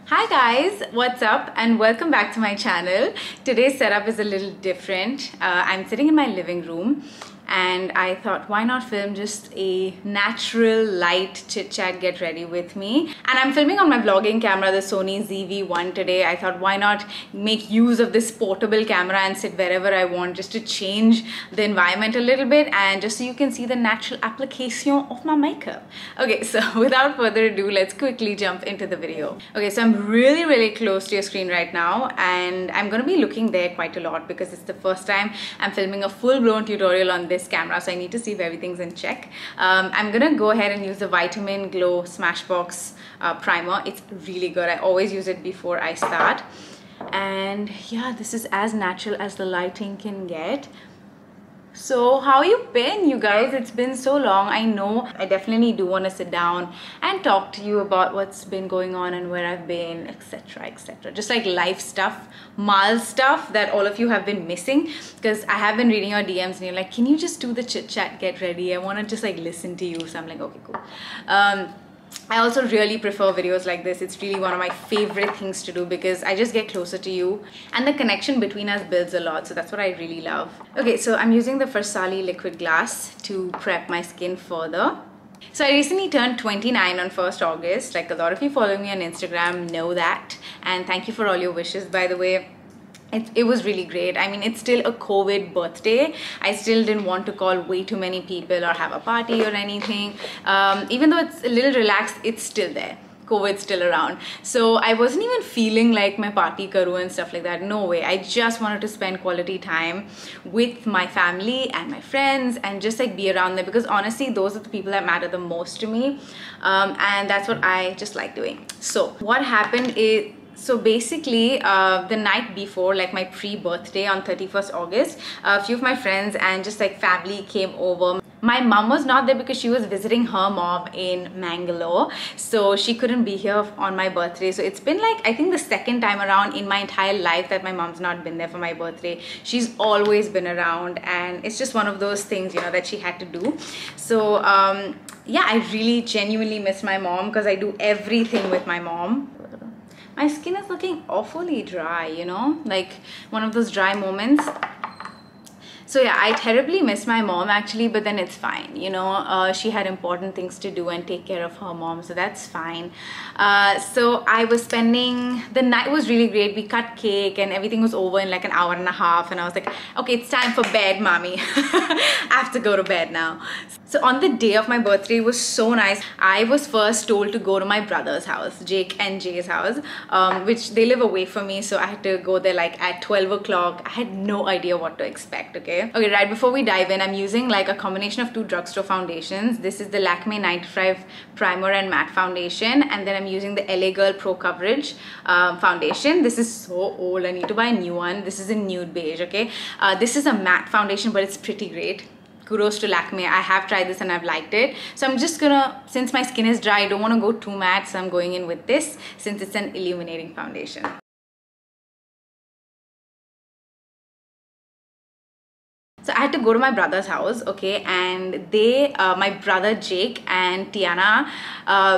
Hi guys, what's up and welcome back to my channel. Today's setup is a little different. I'm sitting in my living room and I thought why not film just a natural light chit chat get ready with me, and I'm filming on my vlogging camera, the Sony ZV-1 today. I thought why not make use of this portable camera and sit wherever I want just to change the environment a little bit and just so you can see the natural application of my makeup. Okay, so without further ado, let's quickly jump into the video. Okay, so I'm really close to your screen right now and I'm gonna be looking there quite a lot because it's the first time I'm filming a full-blown tutorial on this camera, so I need to see if everything's in check. I'm gonna go ahead and use the Vitamin Glow Smashbox primer. It's really good. I always use it before I start, and yeah, this is as natural as the lighting can get. So how you been, you guys? It's been so long. I know I definitely do want to sit down and talk to you about what's been going on and where I've been, etc. Just like life stuff, mal stuff that all of you have been missing, because I have been reading your DMs and you're like, can you just do the chit chat, get ready? I want to just like listen to you. So I'm like, okay, cool. I also really prefer videos like this. It's really one of my favorite things to do because I just get closer to you and the connection between us builds a lot. So that's what I really love. Okay, so I'm using the Farsali liquid glass to prep my skin further. So I recently turned 29 on 1st August. Like a lot of you following me on Instagram know that. And thank you for all your wishes, by the way. It was really great. I mean, it's still a COVID birthday. I still didn't want to call way too many people or have a party or anything. Even though it's a little relaxed, it's still there. COVID's still around. So I wasn't even feeling like my party karu and stuff like that. No way. I just wanted to spend quality time with my family and my friends and just like be around them, because honestly, those are the people that matter the most to me. And that's what I just like doing. So what happened is, so basically, the night before, like my pre-birthday on 31st August, a few of my friends and just like family came over. My mom was not there because she was visiting her mom in Mangalore, so she couldn't be here on my birthday. So it's been like, I think the second time around in my entire life that my mom's not been there for my birthday. She's always been around and it's just one of those things, you know, that she had to do. So yeah, I really genuinely miss my mom because I do everything with my mom. My skin is looking awfully dry, you know, like one of those dry moments. So yeah, I terribly miss my mom actually, but then it's fine, you know. She had important things to do and take care of her mom, so that's fine. So I was spending, the night was really great. We cut cake and everything was over in like an hour and a half, and I was like, okay, it's time for bed, mommy. I have to go to bed now. So on the day of my birthday, it was so nice. I was first told to go to my brother's house, Jake and Jay's house, which they live away from me, so I had to go there like at 12 o'clock. I had no idea what to expect, okay? Okay, right before we dive in, I'm using like a combination of two drugstore foundations. This is the Lakme 95 Primer and Matte Foundation, and then I'm using the LA Girl Pro Coverage foundation. This is so old, I need to buy a new one. This is a Nude Beige, okay? This is a matte foundation, but it's pretty great. Kudos to Lakme. I have tried this and I've liked it. So I'm just gonna, since my skin is dry, I don't want to go too matte, so I'm going in with this since it's an illuminating foundation. So I had to go to my brother's house, okay, and they, my brother Jake and Tiana,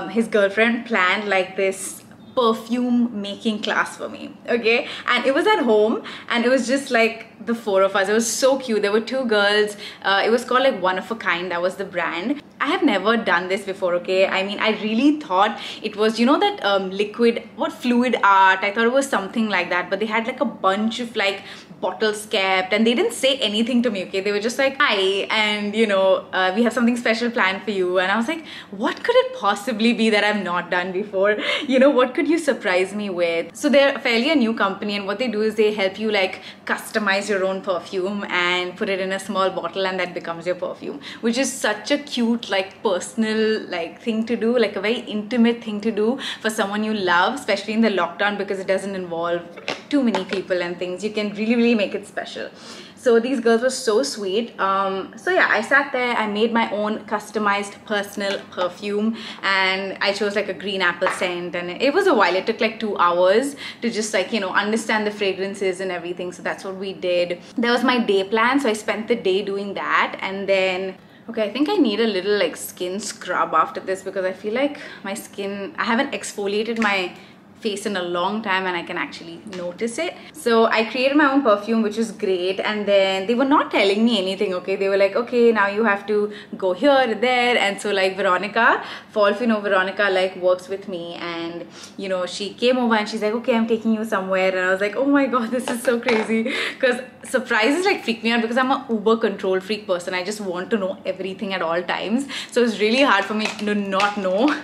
his girlfriend, planned like this perfume making class for me, okay, and it was at home and it was just like the four of us. It was so cute. There were two girls. It was called like One of a Kind. That was the brand. I have never done this before, okay? I mean, I really thought it was, you know, that liquid, what, fluid art. I thought it was something like that, but they had like a bunch of like bottles kept and they didn't say anything to me, okay? They were just like, hi, and you know, we have something special planned for you. And I was like, what could it possibly be that I've not done before? You know, what could you surprise me with? So they're fairly a new company, and what they do is they help you like customize your own perfume and put it in a small bottle, and that becomes your perfume, which is such a cute, like personal like thing to do, like a very intimate thing to do for someone you love, especially in the lockdown, because it doesn't involve too many people and things. You can really make it special. So these girls were so sweet. So yeah, I sat there, I made my own customized personal perfume, and I chose like a green apple scent, and it was a while. It took like 2 hours to just like, you know, understand the fragrances and everything. So that's what we did. That was my day plan, so I spent the day doing that. And then, okay, I think I need a little like skin scrub after this, because I feel like my skin, I haven't exfoliated my face in a long time and I can actually notice it. So I created my own perfume, which was great. And then they were not telling me anything, okay? They were like, okay, now you have to go here and there. And so like Veronica, for all of you know, Veronica like works with me, and you know, she came over and she's like, okay, I'm taking you somewhere. And I was like, oh my god, this is so crazy, because surprises like freak me out because I'm a uber control freak person. I just want to know everything at all times, so it's really hard for me to not know.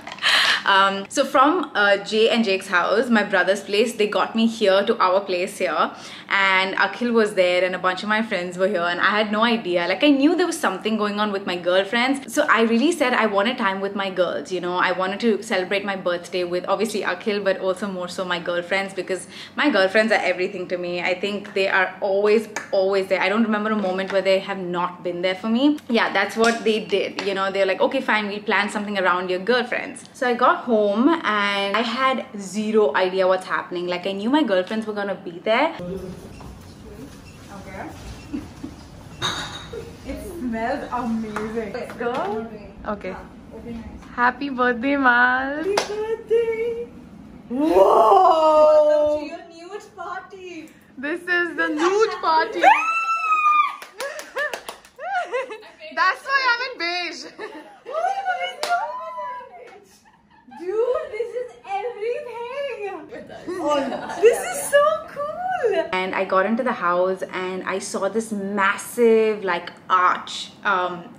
So from Jay and Jake's house, my brother's place, they got me here to our place here, and Akhil was there and a bunch of my friends were here, and I had no idea. Like, I knew there was something going on with my girlfriends, so I really said I wanted time with my girls, you know. I wanted to celebrate my birthday with obviously Akhil, but also more so my girlfriends, because my girlfriends are everything to me. I think they are always there. I don't remember a moment where they have not been there for me. Yeah, that's what they did, you know. They're like, okay fine, we'll plan something around your girlfriends. So I got home and I had zero idea what's happening. Like, I knew my girlfriends were gonna be there. Okay. It smells amazing. Let's go. Okay. Happy birthday, Mal. Happy birthday. Whoa! Welcome to your nude party. This is the nude party. That's why I'm in beige. Oh my god! Dude, this is everything! Oh, this is so cool! And I got into the house and I saw this massive like arch,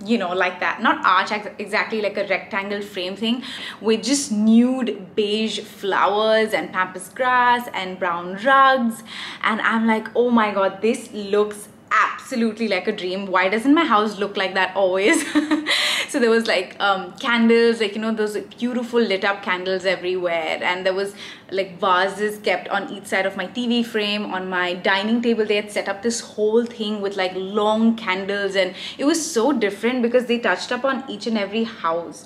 you know, like that. Not arch, exactly like a rectangle frame thing with just nude beige flowers and pampas grass and brown rugs. And I'm like, oh my god, this looks absolutely like a dream. Why doesn't my house look like that always? So there was like candles, like, you know, those beautiful lit up candles everywhere, and there was like vases kept on each side of my TV frame. On my dining table they had set up this whole thing with like long candles, and it was so different because they touched up on each and every house,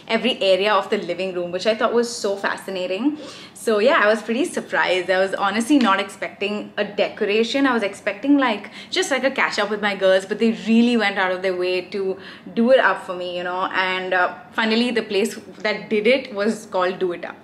every area of the living room, which I thought was so fascinating. So yeah, I was pretty surprised. I was honestly not expecting a decoration. I was expecting like just like a catch up with my girls, but they really went out of their way to do it up for me, you know. And finally the place that did it was called Do It Up.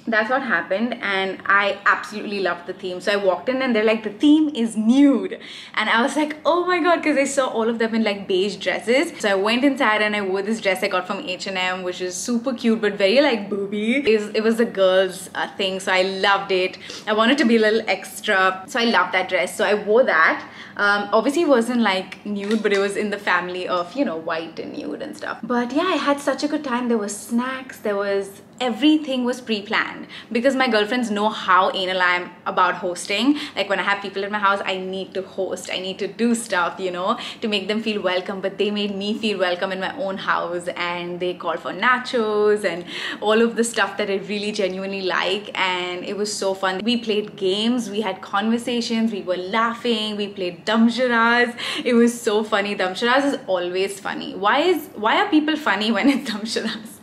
That's what happened, and I absolutely loved the theme. So I walked in and they're like, the theme is nude, and I was like, oh my god, because I saw all of them in like beige dresses. So I went inside and I wore this dress I got from H&M, which is super cute but very like booby. It was a girl's thing, so I loved it. I wanted to be a little extra, so I loved that dress. So I wore that. Obviously it wasn't like nude, but it was in the family of, you know, white and nude and stuff. But yeah, I had such a good time. There was snacks, there was everything was pre-planned, because my girlfriends know how anal I am about hosting. Like, when I have people in my house, I need to host, I need to do stuff, you know, to make them feel welcome. But they made me feel welcome in my own house, and they called for nachos and all of the stuff that I really genuinely like, and it was so fun. We played games, we had conversations, we were laughing, we played damsharaz. It was so funny. Damsharaz is always funny. Why are people funny when it's damsharaz?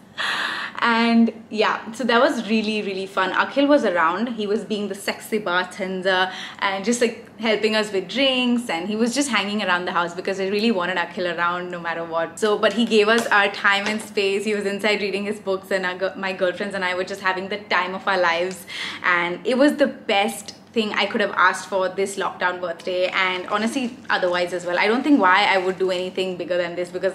And yeah, so that was really fun. Akhil was around. He was being the sexy bartender and just like helping us with drinks, and he was just hanging around the house because I really wanted Akhil around no matter what. So, but he gave us our time and space. He was inside reading his books, and my girlfriends and I were just having the time of our lives, and it was the best thing I could have asked for this lockdown birthday, and honestly otherwise as well. I don't think why I would do anything bigger than this, because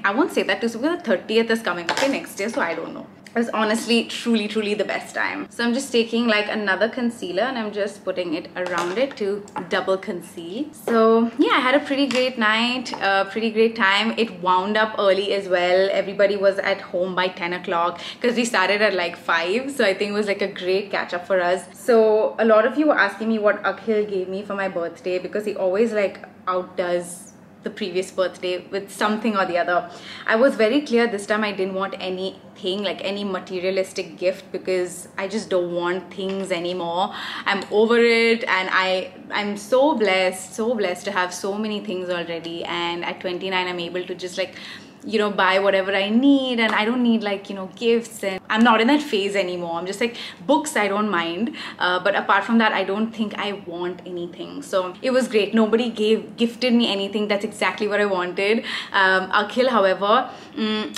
I won't say that too, because the 30th is coming, okay, next year, so I don't know. It was honestly truly the best time. So I'm just taking like another concealer and I'm just putting it around it to double conceal. So yeah, I had a pretty great night, pretty great time. It wound up early as well. Everybody was at home by 10 o'clock because we started at like 5, so I think it was like a great catch up for us. So a lot of you were asking me what Akhil gave me for my birthday, because he always like outdoes the previous birthday with something or the other. I was very clear this time I didn't want anything, like any materialistic gift, because I just don't want things anymore. I'm over it, and I'm so blessed to have so many things already, and at 29 I'm able to just like you know, buy whatever I need, and I don't need like, you know, gifts, and I'm not in that phase anymore. I'm just like, books I don't mind, but apart from that I don't think I want anything. So it was great. Nobody gifted me anything. That's exactly what I wanted. Akhil, however,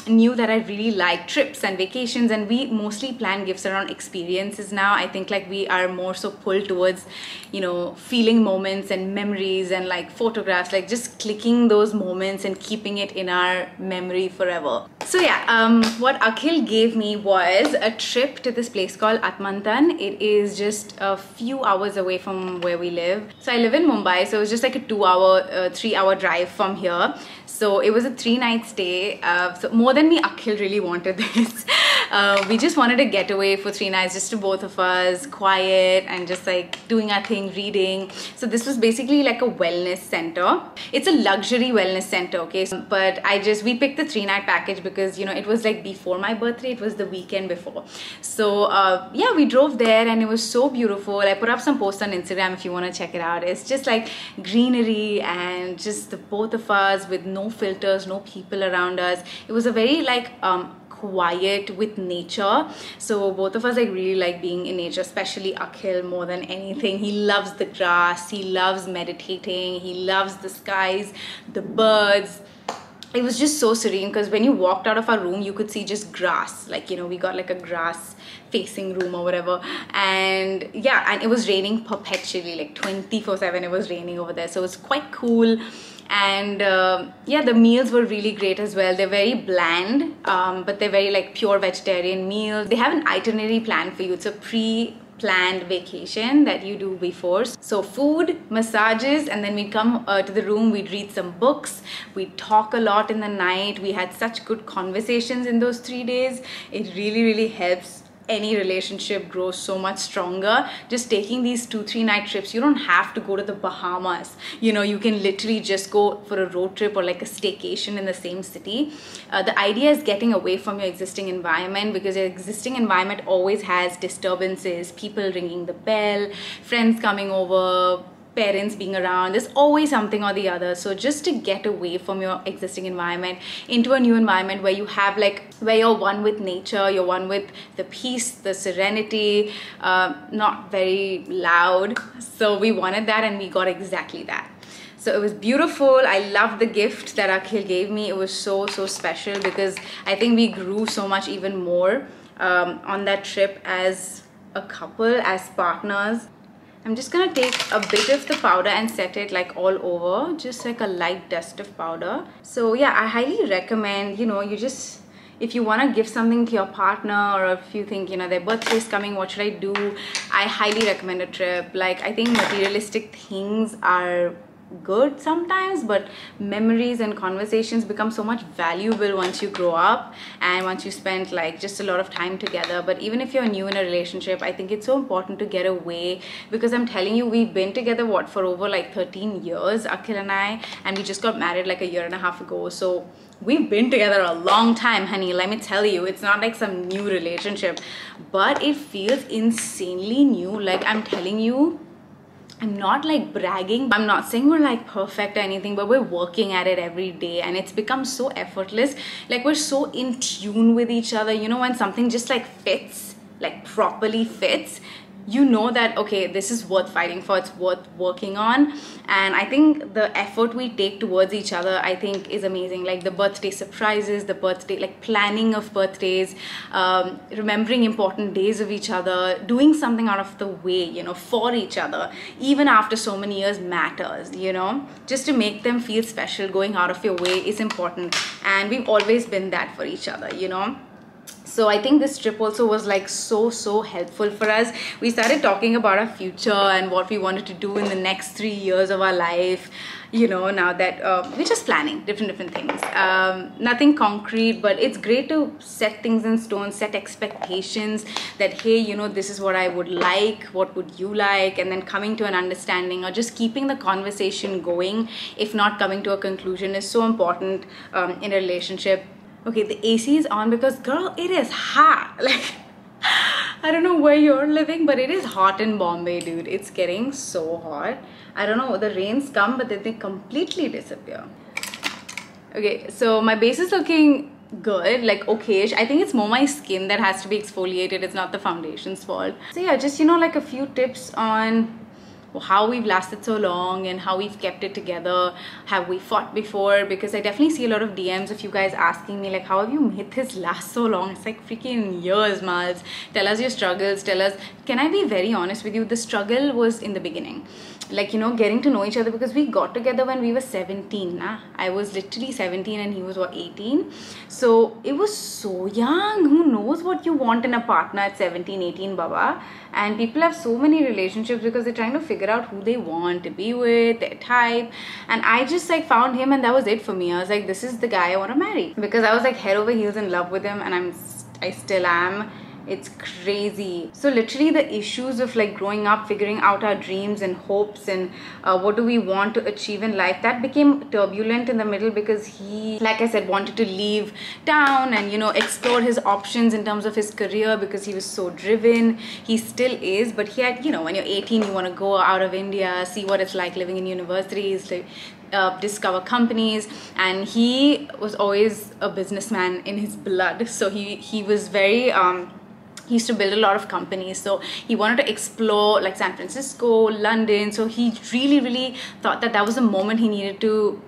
knew that I really like trips and vacations, and we mostly plan gifts around experiences now. I think like we are more so pulled towards, you know, feeling moments and memories and like photographs, like just clicking those moments and keeping it in our memory forever. So yeah, what Akhil gave me was a trip to this place called Atmantan. It is just a few hours away from where we live. So I live in Mumbai, so it was just like a 3-hour drive from here. So it was a 3-night stay. So more than me, Akhil really wanted this. We just wanted a getaway for 3 nights, just to both of us, quiet and just like doing our thing, reading. So this was basically like a wellness center. It's a luxury wellness center, okay? But we picked the 3-night package because, you know, it was like before my birthday. It was the weekend before. So yeah, we drove there and it was so beautiful. I put up some posts on Instagram if you want to check it out. It's just like greenery and just the both of us with no filters, no people around us. It was a very like quiet with nature. So both of us like really like being in nature, especially Akhil more than anything. He loves the grass, he loves meditating, he loves the skies, the birds. It was just so serene because when you walked out of our room, you could see just grass. Like, you know, we got like a grass facing room or whatever. And yeah, and it was raining perpetually, like 24/7 it was raining over there. So it was quite cool. And yeah, the meals were really great as well. They're very bland, but they're very like pure vegetarian meals. They have an itinerary plan for you. It's a pre-planned vacation that you do before. So food, massages, and then we'd come to the room, we'd read some books, we'd talk a lot in the night. We had such good conversations in those 3 days. It really helps any relationship grows so much stronger. Just taking these 2-3 night trips, you don't have to go to the Bahamas. You know, you can literally just go for a road trip or like a staycation in the same city. The idea is getting away from your existing environment, because your existing environment always has disturbances, people ringing the bell, friends coming over, parents being around. There's always something or the other. So just to get away from your existing environment into a new environment where you have like, where you're one with nature, you're one with the peace, the serenity, not very loud. So we wanted that and we got exactly that. So it was beautiful. I loved the gift that Akhil gave me. It was so special because I think we grew so much even more on that trip as a couple, as partners. I'm just gonna take a bit of the powder and set it like all over, just like a light dust of powder. So yeah, I highly recommend, you know, you just, if you want to give something to your partner, or if you think, you know, their birthday's coming, what should I do? I highly recommend a trip. Like, I think materialistic things are good sometimes, but memories and conversations become so much valuable once you grow up and once you spend like just a lot of time together. But even if you're new in a relationship, I think it's so important to get away, because I'm telling you, we've been together for over like 13 years, Akhil and I, and we just got married like a year and a half ago. So we've been together a long time, honey. Let me tell you, it's not like some new relationship, but it feels insanely new. Like, I'm telling you, I'm not like bragging. I'm not saying we're like perfect or anything, but we're working at it every day and it's become so effortless. Like, we're so in tune with each other. You know, when something just like fits, like properly fits, you know that, okay, this is worth fighting for, it's worth working on. And I think the effort we take towards each other, I think, is amazing. Like the birthday surprises, the birthday, like planning of birthdays, remembering important days of each other, doing something out of the way, you know, for each other, even after so many years, matters, you know, just to make them feel special. Going out of your way is important, and we've always been that for each other, you know. So I think this trip also was like so helpful for us. We started talking about our future and what we wanted to do in the next 3 years of our life. You know, now that we're just planning different things, nothing concrete, but it's great to set things in stone, set expectations that, hey, you know, this is what I would like, what would you like, and then coming to an understanding, or just keeping the conversation going, if not coming to a conclusion, is so important in a relationship. Okay, the AC is on because, girl, it is hot. Like, I don't know where you're living, but it is hot in Bombay, dude. It's getting so hot. I don't know, the rains come, but then they completely disappear. Okay, so my base is looking good, like okayish. I think it's more my skin that has to be exfoliated. It's not the foundation's fault. So yeah, just, you know, like a few tips on how we've lasted so long and how we've kept it together. Have we fought before? Because I definitely see a lot of DMs of you guys asking me like, how have you made this last so long? It's like freaking years, Mals. Tell us your struggles. Tell us. Can I be very honest with you? The struggle was in the beginning, like, you know, getting to know each other, because we got together when we were 17. I was literally 17 and he was what, 18? So it was so young. Who knows what you want in a partner at 17, 18, baba? And people have so many relationships because they're trying to figure out who they want to be with, their type. And I just like found him, and that was it for me. I was like, this is the guy I want to marry, because I was like head over heels in love with him, and I still am. It's crazy. So literally the issues of like growing up, figuring out our dreams and hopes and what do we want to achieve in life, that became turbulent in the middle, because he, like I said, wanted to leave town and, you know, explore his options in terms of his career, because he was so driven. He still is, but he had, you know, when you're 18 you want to go out of India, see what it's like living in universities, like discover companies. And he was always a businessman in his blood, so he was very he used to build a lot of companies, so he wanted to explore like San Francisco, London. So he really thought that that was the moment he needed to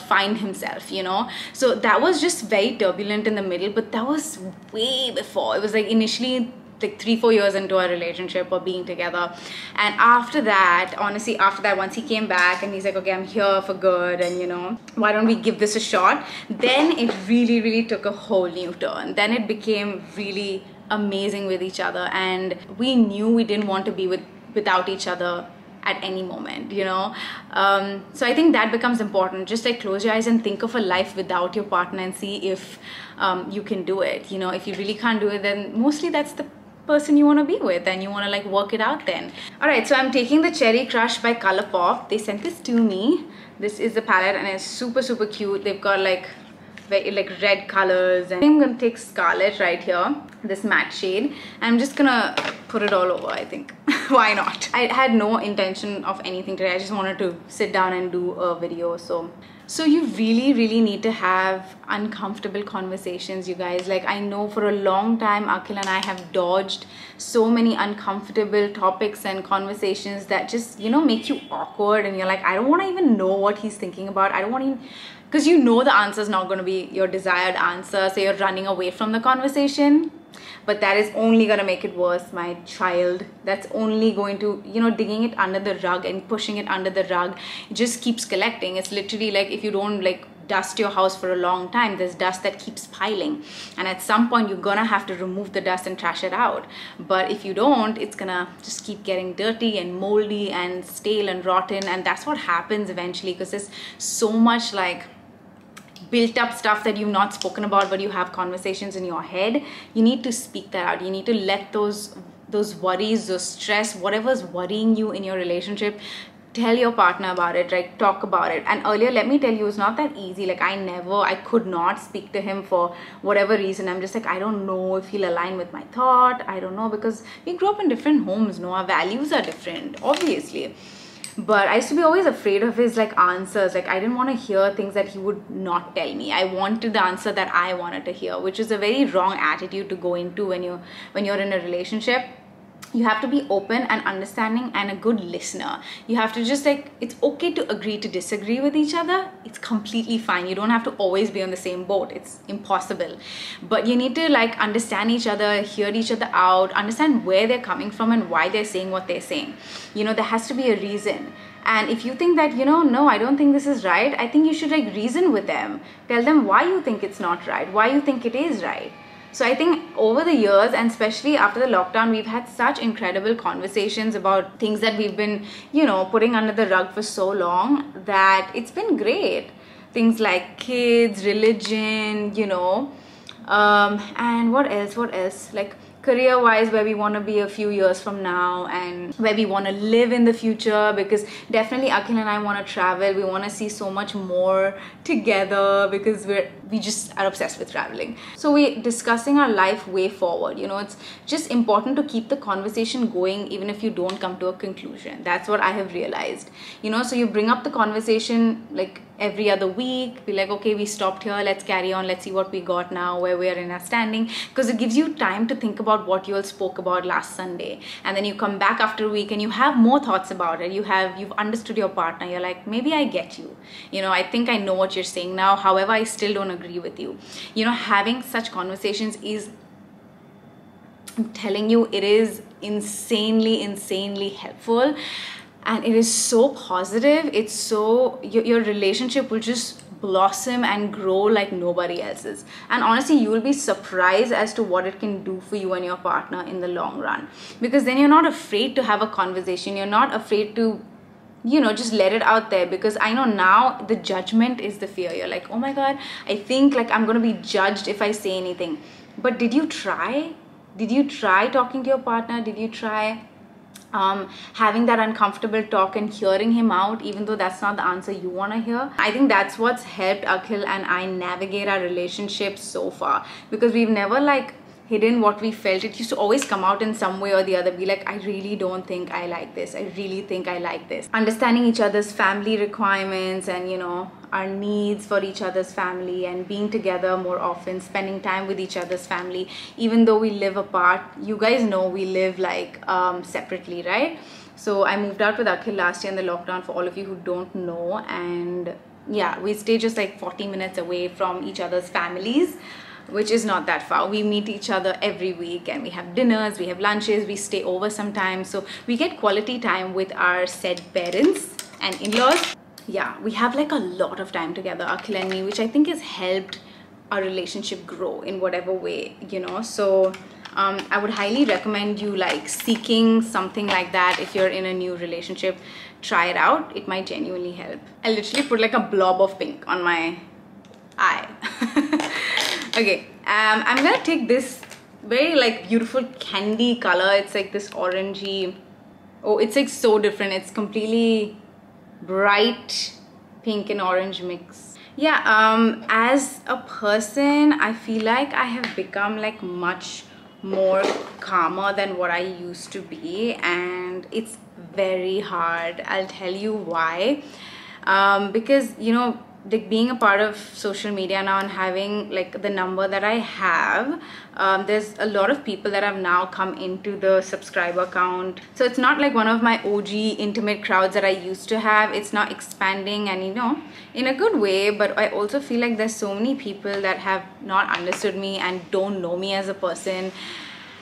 find himself, you know. So that was just very turbulent in the middle, but that was way before. It was like initially like 3-4 years into our relationship or being together. And after that, honestly, after that, once he came back and he's like, okay, I'm here for good, and, you know, why don't we give this a shot, then it really took a whole new turn. Then it became really amazing with each other, and we knew we didn't want to be without each other at any moment, you know. So I think that becomes important. Just like close your eyes and think of a life without your partner and see if you can do it. You know, if you really can't do it, then mostly that's the person you want to be with, and you want to like work it out then. All right, so I'm taking the Cherry Crush by Colorpop. They sent this to me. This is the palette, and it's super cute. They've got like very like red colors, and I'm gonna take Scarlet right here, this matte shade. I'm just gonna put it all over, I think. Why not? I had no intention of anything today. I just wanted to sit down and do a video. So you really need to have uncomfortable conversations, you guys. Like, I know for a long time Akhil and I have dodged so many uncomfortable topics and conversations that just, you know, make you awkward, and you're like, I don't want to even know what he's thinking about. I don't want to even, because you know the answer is not going to be your desired answer, so you're running away from the conversation. But that is only going to make it worse, my child. That's only going to, you know, digging it under the rug and pushing it under the rug, it just keeps collecting. It's literally like if you don't like dust your house for a long time, there's dust that keeps piling, and at some point you're gonna have to remove the dust and trash it out. But if you don't, it's gonna just keep getting dirty and moldy and stale and rotten, and that's what happens eventually, because there's so much like built up stuff that you've not spoken about, but you have conversations in your head. You need to speak that out. You need to let those worries, those stress, whatever's worrying you in your relationship, tell your partner about it, right? Talk about it. And earlier, let me tell you, it's not that easy. Like, I could not speak to him for whatever reason. I'm just like, I don't know if he'll align with my thought. I don't know, because we grew up in different homes, no? Our values are different, obviously. But I used to be always afraid of his like answers. Like, I didn't want to hear things that he would not tell me. I wanted the answer that I wanted to hear, which is a very wrong attitude to go into when you're in a relationship. You have to be open and understanding and a good listener. You have to just like, it's okay to agree to disagree with each other. It's completely fine. You don't have to always be on the same boat. It's impossible. But you need to like understand each other, hear each other out, understand where they're coming from and why they're saying what they're saying. You know, there has to be a reason. And if you think that, you know, no, I don't think this is right, I think you should like reason with them. Tell them why you think it's not right, why you think it is right. So I think over the years, and especially after the lockdown, we've had such incredible conversations about things that we've been, you know, putting under the rug for so long, that it's been great. Things like kids, religion, you know, and what else? Like career-wise, where we want to be a few years from now, and where we want to live in the future, because definitely Akhil and I want to travel. We want to see so much more together, because we're we just are obsessed with traveling. So we're discussing our life way forward. You know, it's just important to keep the conversation going even if you don't come to a conclusion. That's what I have realized. You know, so you bring up the conversation like every other week, be like, okay, we stopped here, let's carry on, let's see what we got now, where we are in our standing, because it gives you time to think about what you all spoke about last Sunday, and then you come back after a week and you have more thoughts about it. You've understood your partner, you're like, maybe I get you, you know, I think I know what you're saying now, however I still don't agree with you. You know, having such conversations is, I'm telling you, it is insanely helpful. And it is so positive. It's so, your relationship will just blossom and grow like nobody else's. And honestly, you will be surprised as to what it can do for you and your partner in the long run. Because then you're not afraid to have a conversation. You're not afraid to, you know, just let it out there. Because I know now the judgment is the fear. You're like, oh my God, I think like I'm going to be judged if I say anything. But did you try? Did you try talking to your partner? Did you try having that uncomfortable talk and hearing him out, even though that's not the answer you want to hear? I think that's what's helped Akhil and I navigate our relationship so far, because we've never like hidden what we felt. It used to always come out in some way or the other. Be like, I really don't think I like this. I really think I like this. Understanding each other's family requirements and, you know, our needs for each other's family, and being together more often, spending time with each other's family, even though we live apart. You guys know we live like separately, right? So I moved out with Akhil last year in the lockdown, for all of you who don't know, and yeah, we stay just like 40 minutes away from each other's families, which is not that far. We meet each other every week and we have dinners, we have lunches, we stay over sometimes. So we get quality time with our said parents and in-laws. Yeah, we have like a lot of time together, Akhil and me, which I think has helped our relationship grow in whatever way, you know. So I would highly recommend you like seeking something like that. If you're in a new relationship, try it out. It might genuinely help. I literally put like a blob of pink on my eye. Okay, I'm gonna take this very like beautiful candy color. It's like this orangey, oh, it's like so different. It's completely bright pink and orange mix. Yeah, as a person, I feel like I have become like much more calmer than what I used to be, and it's very hard. I'll tell you why. Because, you know, like being a part of social media now and having like the number that I have, there's a lot of people that have now come into the subscriber count. So it's not like one of my OG intimate crowds that I used to have. It's now expanding, and you know, in a good way. But I also feel like there's so many people that have not understood me and don't know me as a person.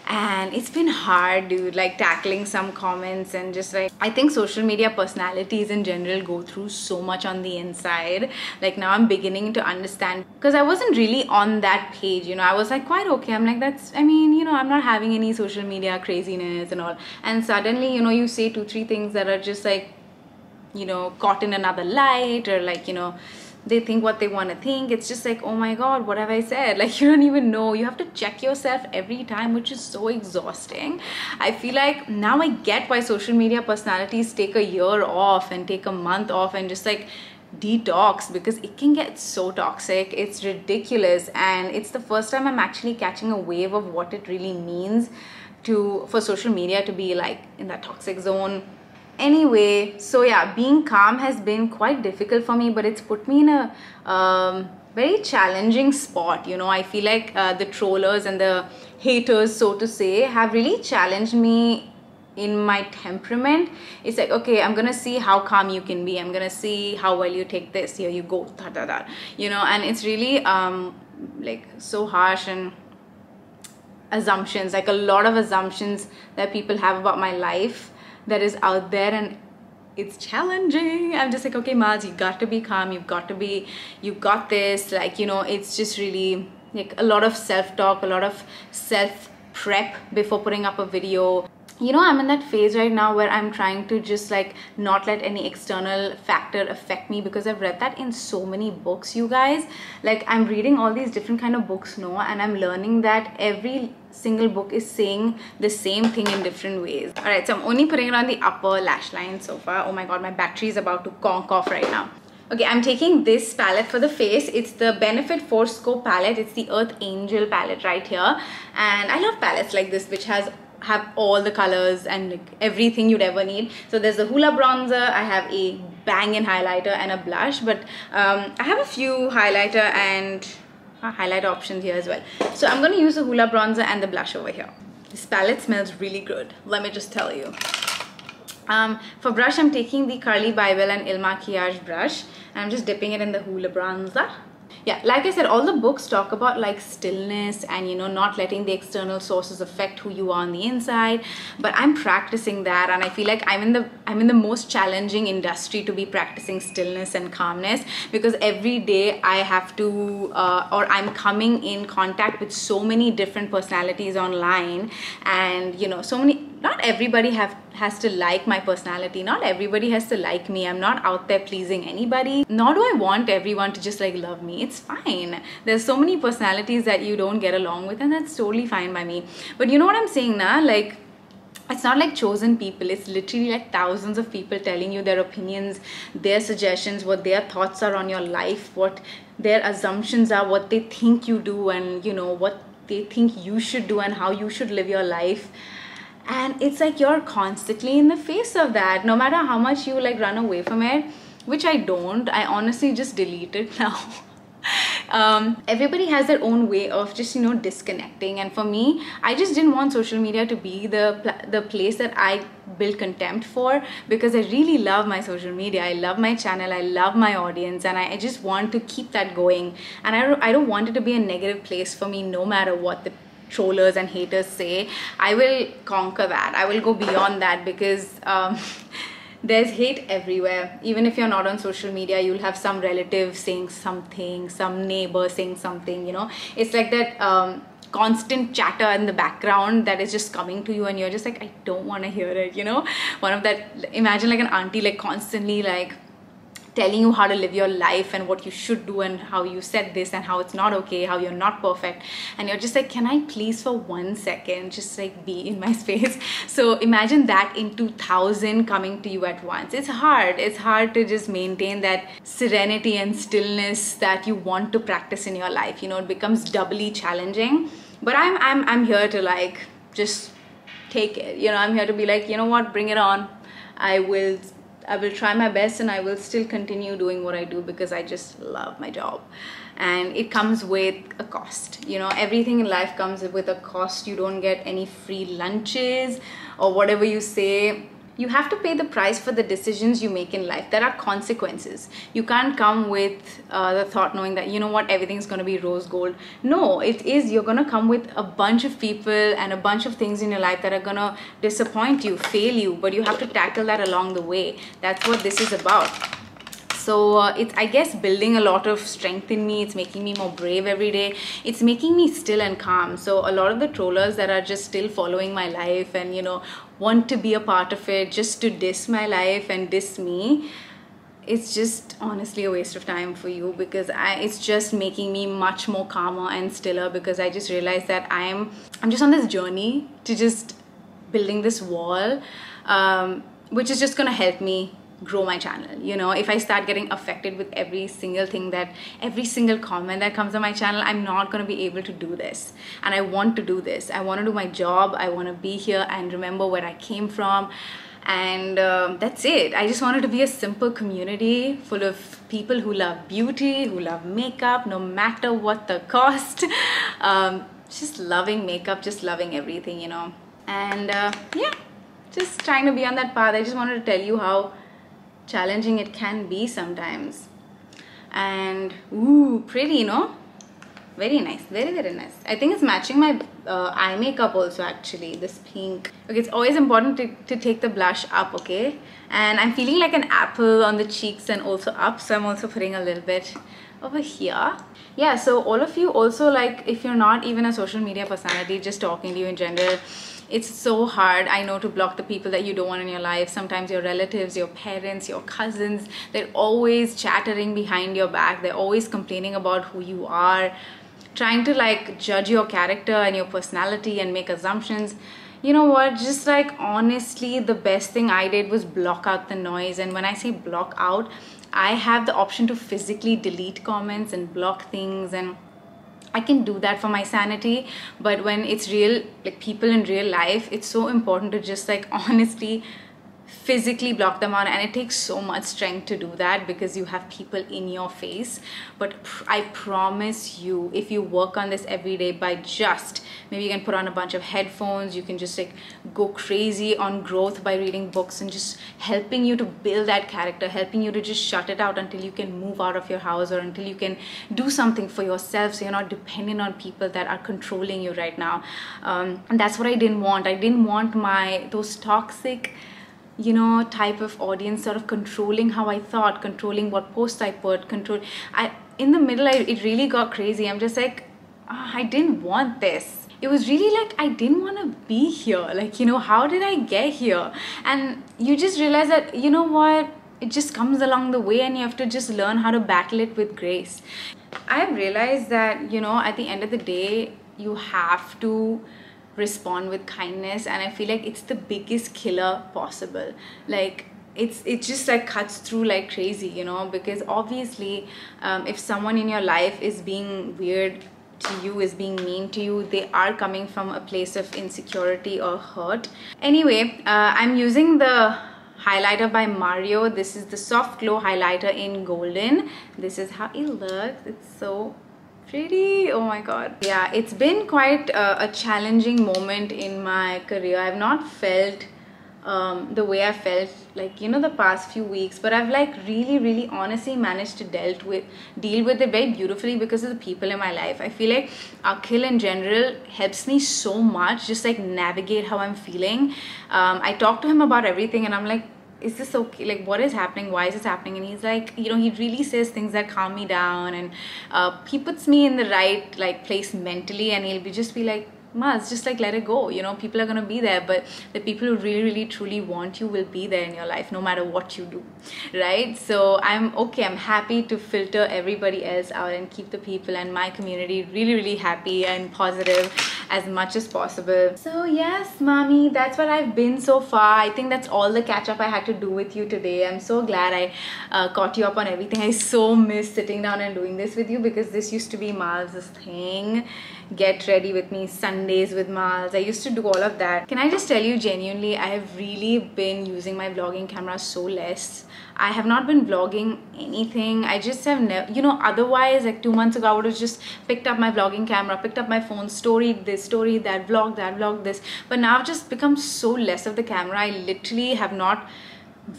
And it's been hard, dude, like tackling some comments, and just like, I think social media personalities in general go through so much on the inside. Like now I'm beginning to understand, because I wasn't really on that page, you know. I was like quite okay. I'm like, that's, I mean, you know, I'm not having any social media craziness and all. And suddenly, you know, you say 2-3 things that are just like, you know, caught in another light, or like, you know, they think what they want to think. It's just like, oh my God, what have I said? Like, you don't even know. You have to check yourself every time, which is so exhausting. I feel like now I get why social media personalities take a year off and take a month off and just like detox, because it can get so toxic. It's ridiculous. And it's the first time I'm actually catching a wave of what it really means for social media to be like in that toxic zone. Anyway, so yeah, being calm has been quite difficult for me, but it's put me in a very challenging spot. You know, I feel like the trollers and the haters, so to say, have really challenged me in my temperament. It's like, okay, I'm gonna see how calm you can be. I'm gonna see how well you take this. Here you go, da da da. You know, and it's really like so harsh, and assumptions, like a lot of assumptions that people have about my life that is out there, and it's challenging. I'm just like, okay, Maz, you got to be calm, you've got this, like, you know. It's just really like a lot of self-talk, a lot of self-prep before putting up a video. You know, I'm in that phase right now where I'm trying to just like not let any external factor affect me, because I've read that in so many books, you guys. Like, I'm reading all these different kind of books now, and I'm learning that every single book is saying the same thing in different ways. Alright, so I'm only putting it on the upper lash line so far. Oh my God, my battery is about to conk off right now. Okay, I'm taking this palette for the face. It's the Benefit Fouroscope palette. It's the Earth Angel palette right here. And I love palettes like this, which have all the colors and like everything you'd ever need. So there's the Hoola bronzer. I have a banging highlighter and a blush. But I have a few highlighter and highlighter options here as well. So I'm going to use the Hoola bronzer and the blush over here. This palette smells really good. Let me just tell you. For brush, I'm taking the Curly Bible and Il Maquillage brush, and I'm just dipping it in the Hoola bronzer. Yeah, like I said, all the books talk about like stillness and, you know, not letting the external sources affect who you are on the inside. But I'm practicing that, and I feel like I'm in the most challenging industry to be practicing stillness and calmness, because every day I have to or I'm coming in contact with so many different personalities online, and you know, so many. Not everybody has to like my personality. Not everybody has to like me. I'm not out there pleasing anybody. Nor do I want everyone to just like love me. It's fine. There's so many personalities that you don't get along with, and that's totally fine by me. But you know what I'm saying now? Like, it's not like chosen people. It's literally like thousands of people telling you their opinions, their suggestions, what their thoughts are on your life, what their assumptions are, what they think you do, and you know, what they think you should do and how you should live your life. And it's like you're constantly in the face of that, no matter how much you like run away from it, which I don't. I honestly just delete it now. Everybody has their own way of just, you know, disconnecting, and for me, I just didn't want social media to be the place that I build contempt for, because I really love my social media. I love my channel, I love my audience, and I just want to keep that going, and I don't want it to be a negative place for me, no matter what the trollers and haters say. I will conquer that. I will go beyond that, because there's hate everywhere. Even if you're not on social media, you'll have some relative saying something, some neighbor saying something, you know. It's like that constant chatter in the background that is just coming to you, and you're just like, I don't want to hear it, you know. One of that, imagine like an auntie like constantly like telling you how to live your life and what you should do and how you said this and how it's not okay, how you're not perfect, and you're just like, can I please for 1 second just like be in my space? So imagine that in 2000 coming to you at once. It's hard to just maintain that serenity and stillness that you want to practice in your life. You know, it becomes doubly challenging. But I'm here to like just take it, you know. I'm here to be like, you know what, bring it on. I will try my best, and I will still continue doing what I do, because I just love my job. And it comes with a cost, you know. Everything in life comes with a cost. You don't get any free lunches or whatever you say. You have to pay the price for the decisions you make in life. There are consequences. You can't come with the thought knowing that, you know what, everything's going to be rose gold. No, you're going to come with a bunch of people and a bunch of things in your life that are going to disappoint you, fail you, but you have to tackle that along the way. That's what this is about. So it's, I guess, building a lot of strength in me. It's making me more brave every day. It's making me still and calm. So a lot of the trollers that are just still following my life and, you know, want to be a part of it just to diss my life and diss me, it's just honestly a waste of time for you, because it's just making me much more calmer and stiller, because I just realized that I'm just on this journey to just building this wall, which is just gonna help me grow my channel. You know, if I start getting affected with every single comment that comes on my channel, I'm not going to be able to do this. And I want to do this. I want to do my job. I want to be here and remember where I came from. And that's it. I just want it to be a simple community full of people who love beauty, who love makeup, no matter what the cost. Just loving makeup, just loving everything, you know. And yeah, just trying to be on that path. I just wanted to tell you how challenging it can be sometimes. And ooh, pretty, no? Very nice, very nice. I think it's matching my eye makeup also, actually, this pink. Okay, it's always important to take the blush up, okay? And I'm feeling like an apple on the cheeks and also up, so I'm also putting a little bit over here. Yeah, so all of you also, like, if you're not even a social media personality, just talking to you in general, it's so hard, I know, to block the people that you don't want in your life. Sometimes your relatives, your parents, your cousins, they're always chattering behind your back. They're always complaining about who you are, trying to like judge your character and your personality and make assumptions. You know what, just like honestly, the best thing I did was block out the noise. And when I say block out, I have the option to physically delete comments and block things, and I can do that for my sanity. But when it's real, like people in real life, it's so important to just like honestly physically block them out, and it takes so much strength to do that because you have people in your face. But I promise you, if you work on this every day by just maybe you can put on a bunch of headphones, you can just like go crazy on growth by reading books and just helping you to build that character, helping you to just shut it out until you can move out of your house or until you can do something for yourself, so you're not dependent on people that are controlling you right now. And that's what I didn't want. I didn't want those toxic, you know, type of audience sort of controlling how I thought, controlling what posts I put, in the middle it really got crazy. I'm just like, I didn't want this. It was really like I didn't want to be here. Like, you know, how did I get here? And you just realize that, you know what, it just comes along the way and you have to just learn how to battle it with grace. I've realized that, you know, at the end of the day, you have to respond with kindness, and I feel like it's the biggest killer possible. Like it just like cuts through like crazy, you know, because obviously if someone in your life is being weird to you, is being mean to you, they are coming from a place of insecurity or hurt. Anyway, I'm using the highlighter by Mario. This is the soft glow highlighter in golden. This is how it looks. It's so pretty. Oh my god. Yeah, it's been quite a challenging moment in my career. I've not felt the way I felt, like, you know, the past few weeks, but I've like really honestly managed to deal with it very beautifully because of the people in my life. I feel like Akhil in general helps me so much, just like navigate how I'm feeling. I talk to him about everything and I'm like, is this okay? Like, what is happening? Why is this happening? And he's like, you know, he really says things that calm me down, and he puts me in the right like place mentally, and he'll just be like, Maz, just like let it go, you know, people are gonna be there, but the people who really truly want you will be there in your life no matter what you do, right? So I'm okay, I'm happy to filter everybody else out and keep the people and my community really happy and positive as much as possible. So yes, mommy, that's what I've been so far. I think that's all the catch up I had to do with you today. I'm so glad I caught you up on everything. I so miss sitting down and doing this with you because this used to be Mal's thing. Get ready with me, Sundays with Mals. I used to do all of that. Can I just tell you genuinely, I have really been using my vlogging camera so less. I have not been vlogging anything. I just have never, you know, otherwise like 2 months ago I would have just picked up my vlogging camera, picked up my phone, storied this, storied that, vlogged this. But now I've just become so less of the camera. I literally have not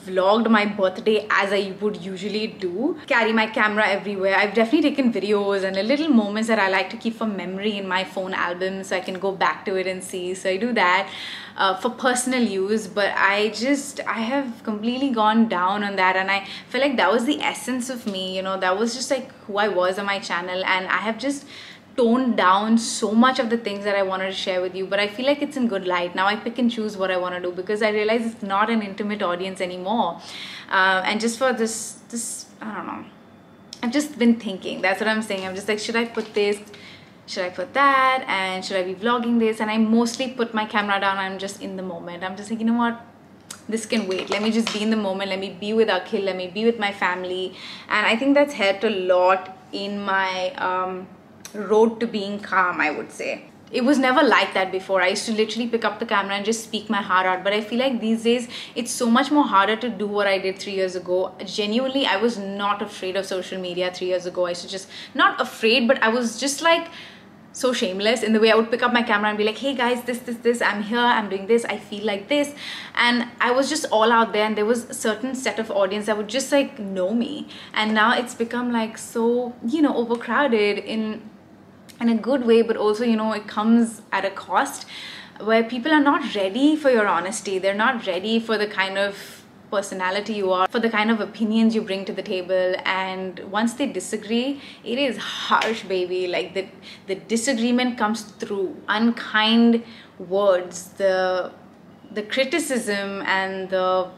vlogged my birthday as I would usually do. Carry my camera everywhere. I've definitely taken videos and little moments that I like to keep for memory in my phone album so I can go back to it and see. So I do that for personal use, but I have completely gone down on that, and I feel like that was the essence of me, you know, that was just like who I was on my channel, and I have just toned down so much of the things that I wanted to share with you, but I feel like it's in good light. Now I pick and choose what I want to do because I realize it's not an intimate audience anymore. And just for this, I don't know, I've just been thinking, that's what I'm saying. I'm just like, should I put this? Should I put that? And should I be vlogging this? And I mostly put my camera down. I'm just in the moment. I'm just like, you know what? This can wait. Let me just be in the moment. Let me be with Akhil. Let me be with my family. And I think that's helped a lot in my road to being calm, I would say. It was never like that before. I used to literally pick up the camera and just speak my heart out, but I feel like these days it's so much more harder to do what I did 3 years ago. Genuinely, I was not afraid of social media 3 years ago. I used to just, not afraid, but I was just like so shameless in the way I would pick up my camera and be like, hey guys, this, I'm here, I'm doing this, I feel like this. And I was just all out there, and there was a certain set of audience that would just like know me. And now it's become like so, you know, overcrowded in a good way, but also, you know, it comes at a cost where people are not ready for your honesty. They're not ready for the kind of personality you are, for the kind of opinions you bring to the table. And once they disagree, it is harsh, baby. Like the disagreement comes through. Unkind words, the criticism and the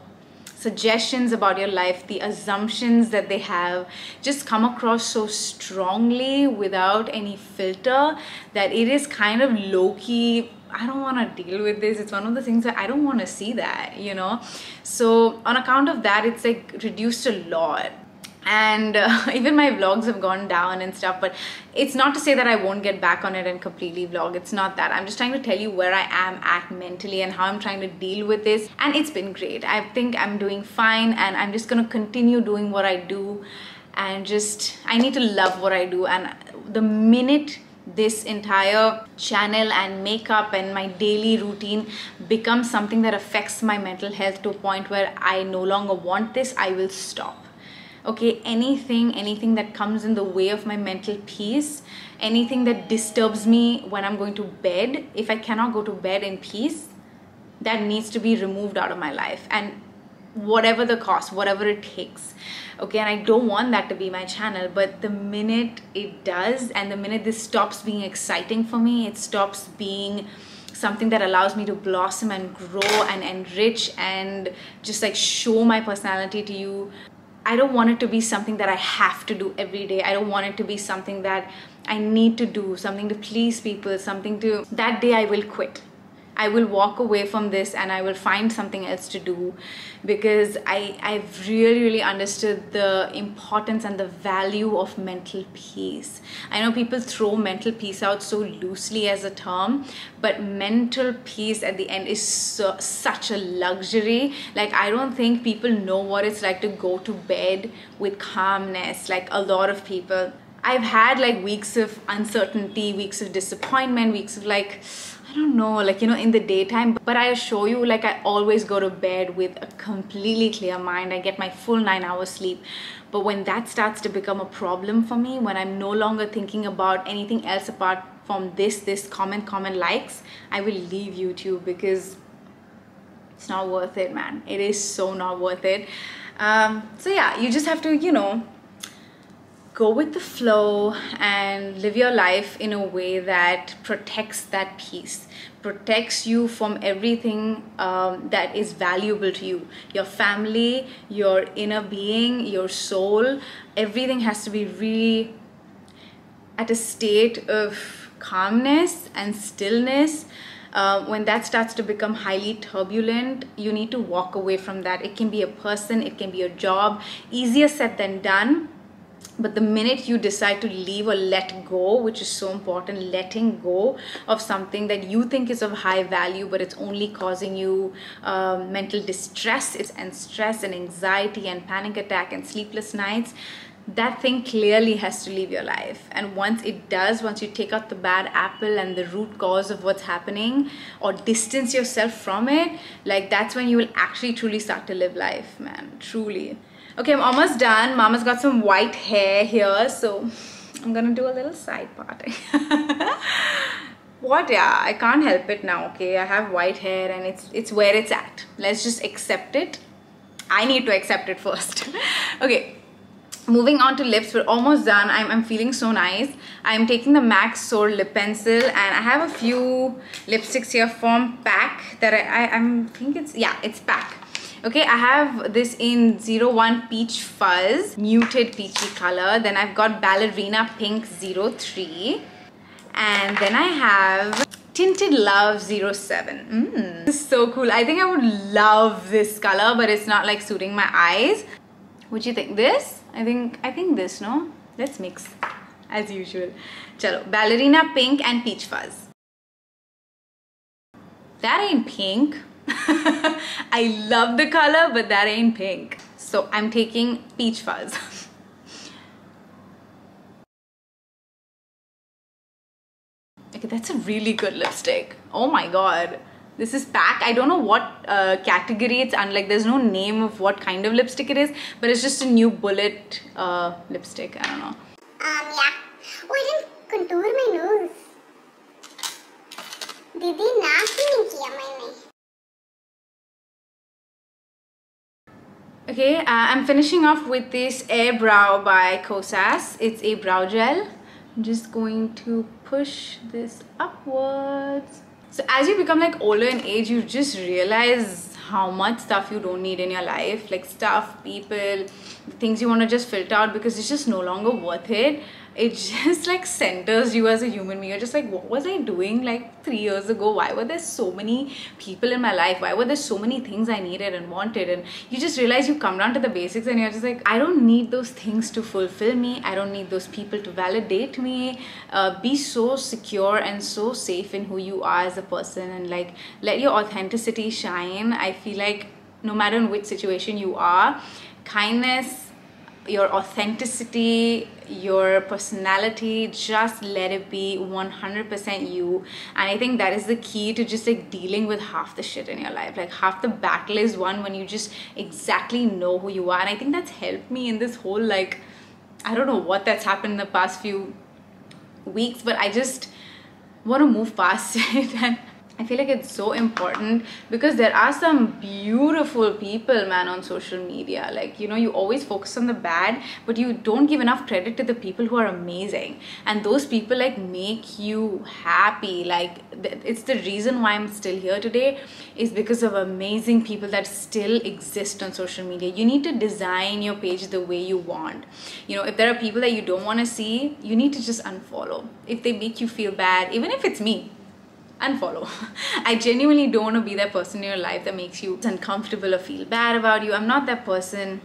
suggestions about your life, the assumptions that they have just come across so strongly without any filter that it is kind of low-key. I don't want to deal with this. It's one of the things that I don't want to see that, you know. So on account of that, it's like reduced a lot. and even my vlogs have gone down and stuff, but it's not to say that I won't get back on it and completely vlog. It's not that. I'm just trying to tell you where I am at mentally and how I'm trying to deal with this, and it's been great. I think I'm doing fine, and I'm just gonna continue doing what I do, and just I need to love what I do. And the minute this entire channel and makeup and my daily routine becomes something that affects my mental health to a point where I no longer want this, I will stop. Okay, anything that comes in the way of my mental peace, anything that disturbs me when I'm going to bed, if I cannot go to bed in peace, that needs to be removed out of my life, and whatever the cost, whatever it takes. Okay, and I don't want that to be my channel, but the minute it does, and the minute this stops being exciting for me, it stops being something that allows me to blossom and grow and enrich and just like show my personality to you, I don't want it to be something that I have to do every day. I don't want it to be something that I need to do, something to please people, something to... That day I will quit. I will walk away from this and I will find something else to do, because I've really understood the importance and the value of mental peace. I know people throw mental peace out so loosely as a term, but mental peace at the end is such a luxury. Like, I don't think people know what it's like to go to bed with calmness, like a lot of people. I've had like weeks of uncertainty, weeks of disappointment, weeks of like, I don't know, like, you know, in the daytime, but I assure you, like, I always go to bed with a completely clear mind. I get my full 9 hours sleep. But when that starts to become a problem for me, when I'm no longer thinking about anything else apart from this comment likes, I will leave YouTube, because it's not worth it, man. It is so not worth it. So yeah, you just have to, you know, go with the flow and live your life in a way that protects that peace, protects you from everything that is valuable to you. Your family, your inner being, your soul, everything has to be really at a state of calmness and stillness. When that starts to become highly turbulent, you need to walk away from that. It can be a person, it can be a job. Easier said than done. But the minute you decide to leave or let go, which is so important, letting go of something that you think is of high value, but it's only causing you mental distress and stress and anxiety and panic attack and sleepless nights, that thing clearly has to leave your life. And once it does, once you take out the bad apple and the root cause of what's happening, or distance yourself from it, like, that's when you will actually truly start to live life, man, truly. Okay, I'm almost done. Mama's got some white hair here, so I'm gonna do a little side parting. What? Yeah, I can't help it now, okay? I have white hair and it's where it's at. Let's just accept it. I need to accept it first. Okay, moving on to lips. We're almost done. I'm feeling so nice. I'm taking the MAC Soar lip pencil, and I have a few lipsticks here from PAC that I think it's, yeah, it's PAC. Okay, I have this in 01 Peach Fuzz, muted peachy color. Then I've got Ballerina Pink 03. And then I have Tinted Love 07. This is so cool. I think I would love this color, but it's not like suiting my eyes. Would you think this? I think this, no? Let's mix as usual. Chalo, Ballerina Pink and Peach Fuzz. That ain't pink. I love the color, but that ain't pink. So I'm taking Peach Fuzz. Okay, that's a really good lipstick. Oh my god. This is PAC. I don't know what category it's on. Like, there's no name of what kind of lipstick it is, but it's just a new bullet lipstick. I don't know. Yeah. Oh, I didn't contour my nose. Didi, nahi kiya maine. Okay, I'm finishing off with this Air Brow by Kosas. It's a brow gel. I'm just going to push this upwards. So as you become like older in age, you just realize how much stuff you don't need in your life. Like stuff, people, things you want to just filter out because it's just no longer worth it. it just like centers you as a human being. You're just like, what was I doing like 3 years ago? Why were there so many people in my life? Why were there so many things I needed and wanted? And you just realize you come down to the basics and you're just like, I don't need those things to fulfill me. I don't need those people to validate me. Be so secure and so safe in who you are as a person, and like let your authenticity shine. I feel like no matter in which situation you are, kindness, your authenticity, your personality, just let it be 100% you. And I think that is the key to just like dealing with half the shit in your life. Like half the battle is won when you just exactly know who you are. And I think that's helped me in this whole, like, I don't know what that's happened in the past few weeks, but I just want to move past it. And I feel like it's so important because there are some beautiful people, man, on social media. Like, you know, you always focus on the bad, but you don't give enough credit to the people who are amazing. And those people like make you happy. Like, it's the reason why I'm still here today, is because of amazing people that still exist on social media. You need to design your page the way you want. You know, if there are people that you don't want to see, you need to just unfollow. If they make you feel bad, even if it's me, unfollow. I genuinely don't want to be that person in your life that makes you uncomfortable or feel bad about you. I'm not that person.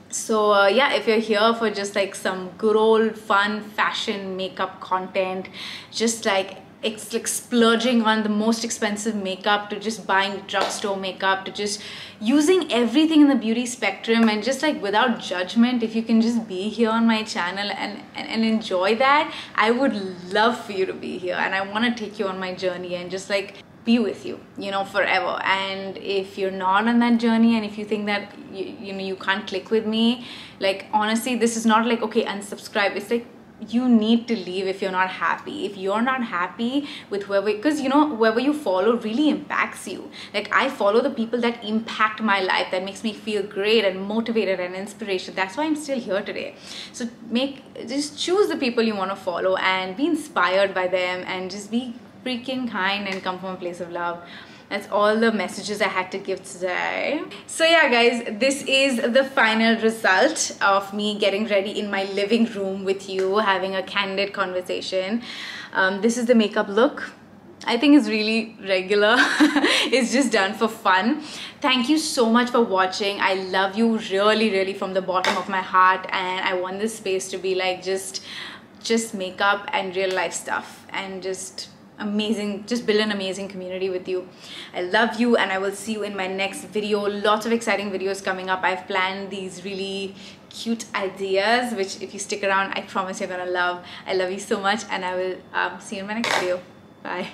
So yeah, if you're here for just like some good old fun fashion makeup content, just like splurging on the most expensive makeup, to just buying drugstore makeup, to just using everything in the beauty spectrum and just like without judgment, if you can just be here on my channel and enjoy that, I would love for you to be here. And I want to take you on my journey and just like be with you, you know, forever. And if you're not on that journey, and if you think that you know you can't click with me, like honestly, this is not like, okay, unsubscribe. It's like, you need to leave if you're not happy. If you're not happy with whoever, because you know, whoever you follow really impacts you. Like, I follow the people that impact my life, that makes me feel great and motivated and inspiration. That's why I'm still here today. So just choose the people you want to follow and be inspired by them, and just be freaking kind and come from a place of love. That's all the messages I had to give today. So yeah, guys, this is the final result of me getting ready in my living room with you, having a candid conversation. This is the makeup look. I think it's really regular. It's just done for fun. Thank you so much for watching. I love you really, really from the bottom of my heart, and I want this space to be like just makeup and real life stuff, and just amazing, just build an amazing community with you. I love you, and I will see you in my next video. Lots of exciting videos coming up. I've planned these really cute ideas, which if you stick around, I promise you're gonna love. I love you so much, and I will see you in my next video. Bye.